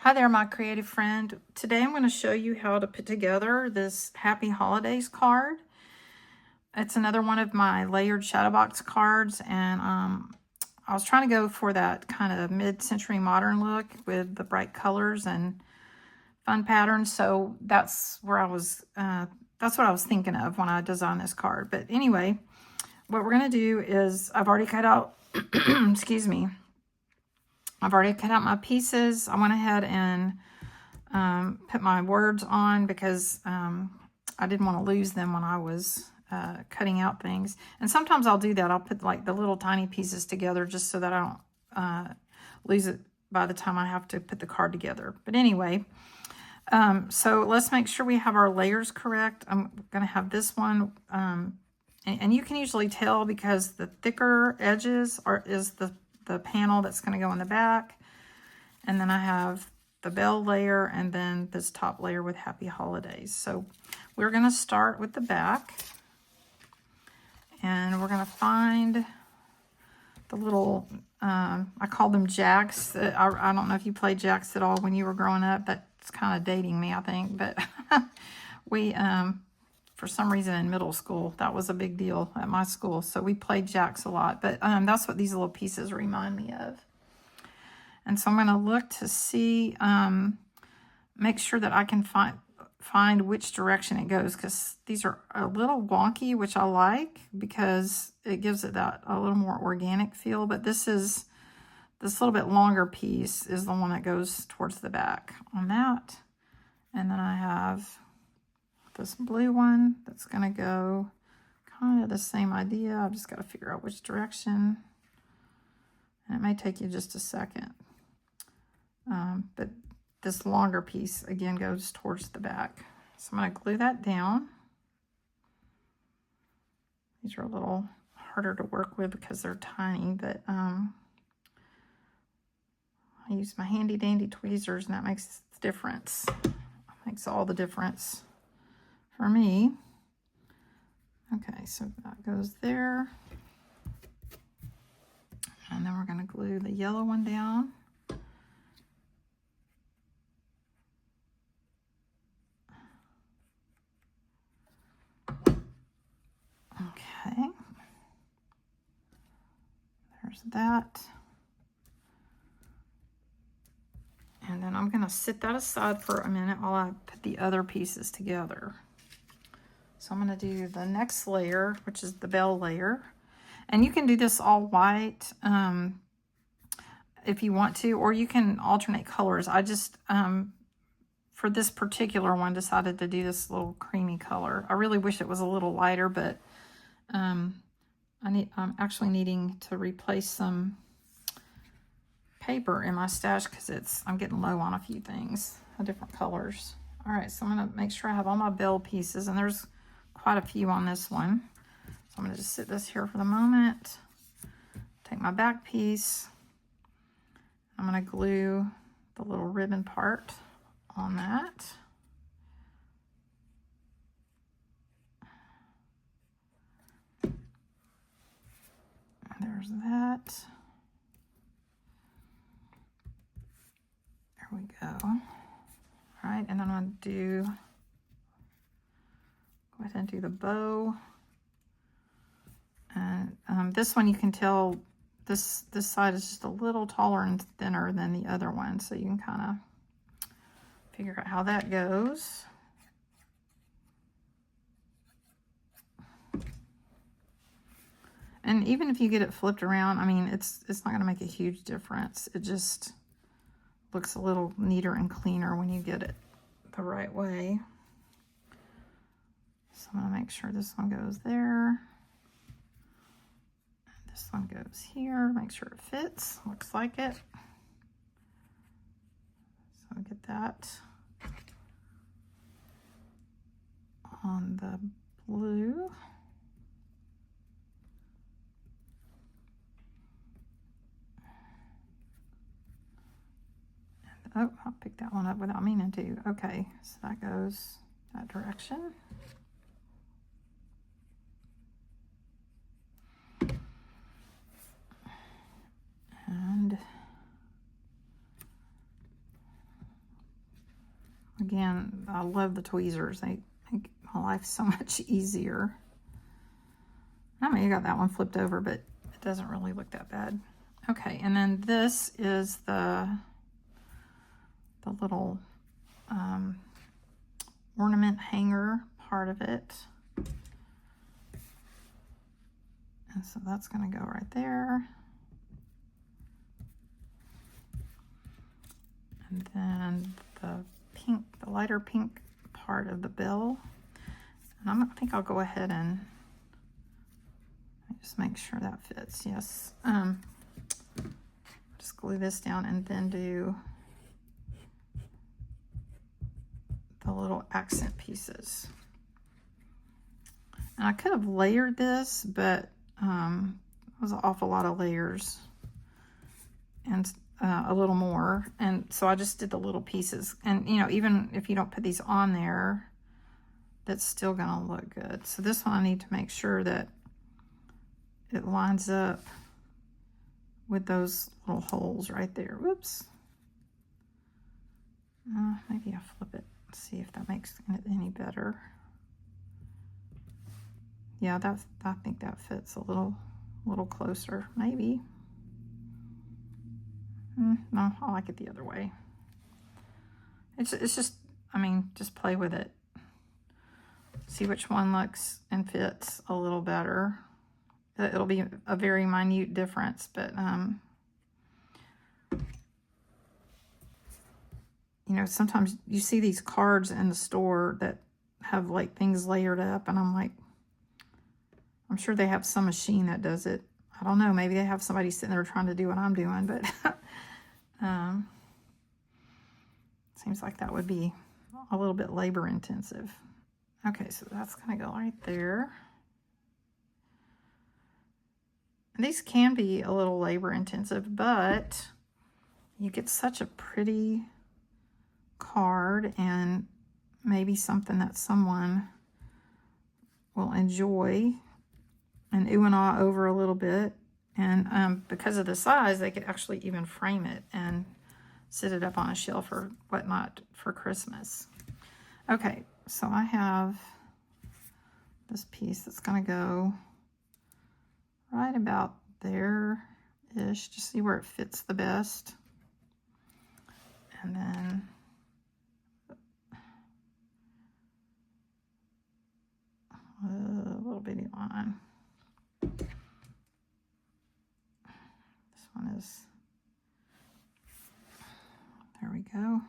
Hi there, my creative friend. Today I'm going to show you how to put together this Happy Holidays card. It's another one of my layered Shadowbox cards, and I was trying to go for that kind of mid-century modern look with the bright colors and fun patterns. So that's where I was. That's what I was thinking of when I designed this card. But anyway, what we're going to do is I've already cut out. excuse me. I've already cut out my pieces. I went ahead and put my words on because I didn't want to lose them when I was cutting out things. And sometimes I'll do that. I'll put like the little tiny pieces together just so that I don't lose it by the time I have to put the card together. But anyway, so let's make sure we have our layers correct. I'm going to have this one, and you can usually tell because the thicker edges is the panel that's going to go in the back. And then I have the bell layer and then this top layer with Happy Holidays. So we're going to start with the back. And we're going to find the little, I call them jacks. I don't know if you played jacks at all when you were growing up. That's kind of dating me, I think. But we, for some reason in middle school, that was a big deal at my school. So we played jacks a lot. But that's what these little pieces remind me of. And so I'm going to look to see, make sure that I can find which direction it goes, because these are a little wonky, which I like because it gives it that a little more organic feel. But this little bit longer piece is the one that goes towards the back on that. And then I have this blue one that's going to go kind of the same idea. I've just got to figure out which direction. And it may take you just a second. But this longer piece, again, goes towards the back. So I'm going to glue that down. These are a little harder to work with because they're tiny, but I use my handy dandy tweezers, and that makes the difference. Makes all the difference for me. Okay, so that goes there. And then we're going to glue the yellow one down. Okay. There's that. And then I'm going to sit that aside for a minute while I put the other pieces together. So I'm going to do the next layer, which is the bell layer. And you can do this all white if you want to, or you can alternate colors. I just, for this particular one, decided to do this little creamy color. I really wish it was a little lighter, but I'm actually needing to replace some paper in my stash because I'm getting low on a few things, different colors. All right, so I'm going to make sure I have all my bell pieces, and there's quite a few on this one. So I'm going to just sit this here for the moment. Take my back piece. I'm going to glue the little ribbon part on that. There's that. There we go. All right, and then I'm going to go ahead and do the bow. And this one, you can tell this side is just a little taller and thinner than the other one, so you can kind of figure out how that goes. And even if you get it flipped around, I mean, it's not going to make a huge difference. It just looks a little neater and cleaner when you get it the right way. So I'm going to make sure this one goes there. This one goes here. Make sure it fits. Looks like it. So I'll get that on the blue. Oh, I'll pick that one up without meaning to. Okay, so that goes that direction. And again, I love the tweezers. They make my life so much easier. I mean, you got that one flipped over, but it doesn't really look that bad. Okay, and then this is the little ornament hanger part of it. And so that's going to go right there. And then the pink, the lighter pink part of the bill. And I think I'll go ahead and just make sure that fits. Yes. Just glue this down and then do the little accent pieces. And I could have layered this, but it was an awful lot of layers and a little more. And so I just did the little pieces. And, you know, even if you don't put these on there, that's still going to look good. So this one I need to make sure that it lines up with those little holes right there. Whoops. Maybe I'll flip it. See if that makes it any better. Yeah, I think that fits a little closer, maybe. No, I like it the other way. It's just, I mean, just play with it. See which one looks and fits a little better. It'll be a very minute difference, but you know, sometimes you see these cards in the store that have like things layered up, and I'm like, I'm sure they have some machine that does it. I don't know, maybe they have somebody sitting there trying to do what I'm doing, but seems like that would be a little bit labor intensive. Okay, so that's gonna go right there. And these can be a little labor intensive, but you get such a pretty card and maybe something that someone will enjoy and ooh and ah over a little bit. And because of the size, they could actually even frame it and sit it up on a shelf or whatnot for Christmas. Okay, so I have this piece that's going to go right about there-ish, just see where it fits the best. And then a little bitty line. This one is, there we go.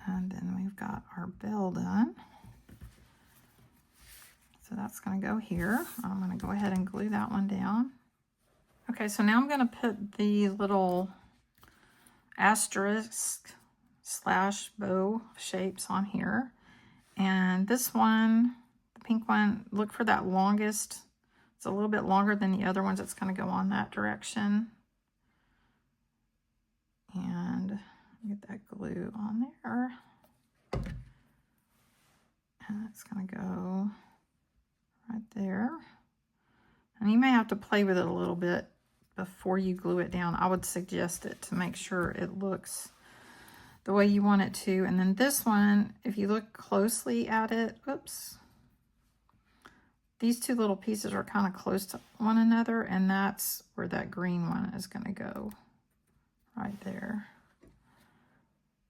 And then we've got our bell done. So that's going to go here. I'm going to go ahead and glue that one down. Okay, so now I'm going to put the little asterisk / bow shapes on here. And this one, the pink one, look for that longest. It's a little bit longer than the other ones. It's going to go on that direction. And get that glue on there. And it's going to go right there. And you may have to play with it a little bit before you glue it down. I would suggest it to make sure it looks the way you want it to. And then this one, if you look closely at it, oops, these two little pieces are kind of close to one another, and that's where that green one is going to go, right there.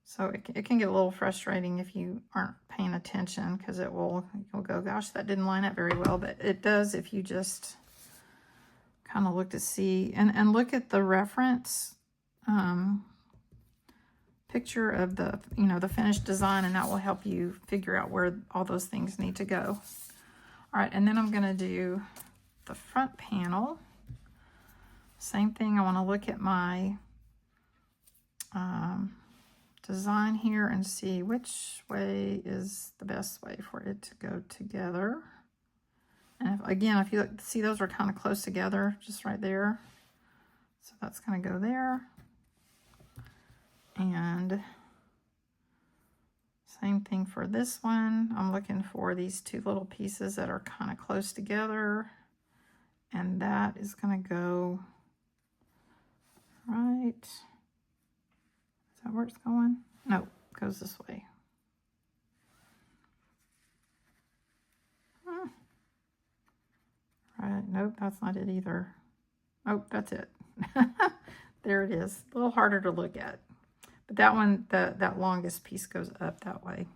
So it can get a little frustrating if you aren't paying attention, because you'll go, gosh, that didn't line up very well. But it does if you just kind of look to see and look at the reference picture of the, you know, the finished design, and that will help you figure out where all those things need to go. All right, and then I'm going to do the front panel. Same thing. I want to look at my design here and see which way is the best way for it to go together. And again, if you look, see those are kind of close together, just right there. So that's going to go there. And same thing for this one. I'm looking for these two little pieces that are kind of close together. And that is going to go right. Is that where it's going? No, it goes this way. Right, nope, that's not it either. Oh, that's it. There it is. A little harder to look at. But that one, that longest piece goes up that way.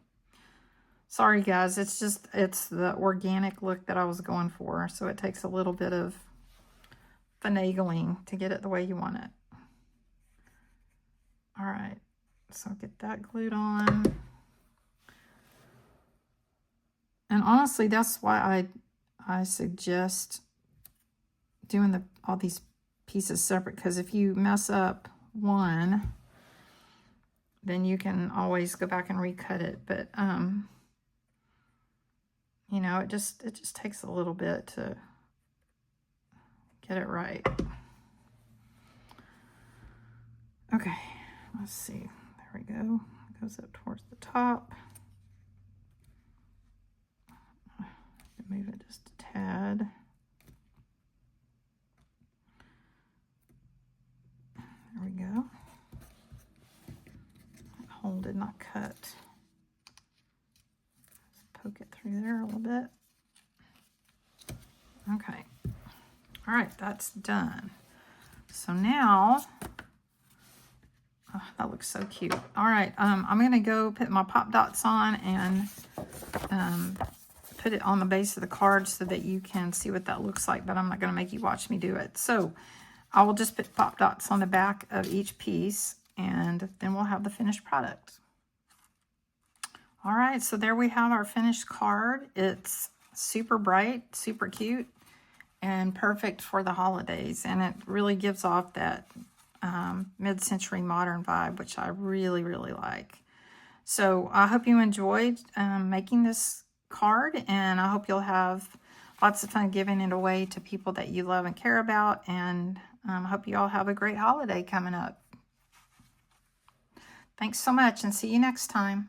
Sorry guys, it's the organic look that I was going for. So it takes a little bit of finagling to get it the way you want it. All right, so get that glued on. And honestly, that's why I suggest doing all these pieces separate, because if you mess up one, then you can always go back and recut it. But you know, it just takes a little bit to get it right. Okay, let's see. There we go. It goes up towards the top. Move it just a tad. There we go. That hole did not cut. Just poke it through there a little bit. Okay. All right, that's done. So now, oh, that looks so cute. All right, I'm gonna go put my pop dots on and put it on the base of the card so that you can see what that looks like, but I'm not going to make you watch me do it. So I will just put pop dots on the back of each piece, and then we'll have the finished product. All right, so there we have our finished card. It's super bright, super cute, and perfect for the holidays, and it really gives off that mid-century modern vibe, which I really, really like. So I hope you enjoyed making this card, and I hope you'll have lots of fun giving it away to people that you love and care about, and I hope you all have a great holiday coming up. Thanks so much, and see you next time.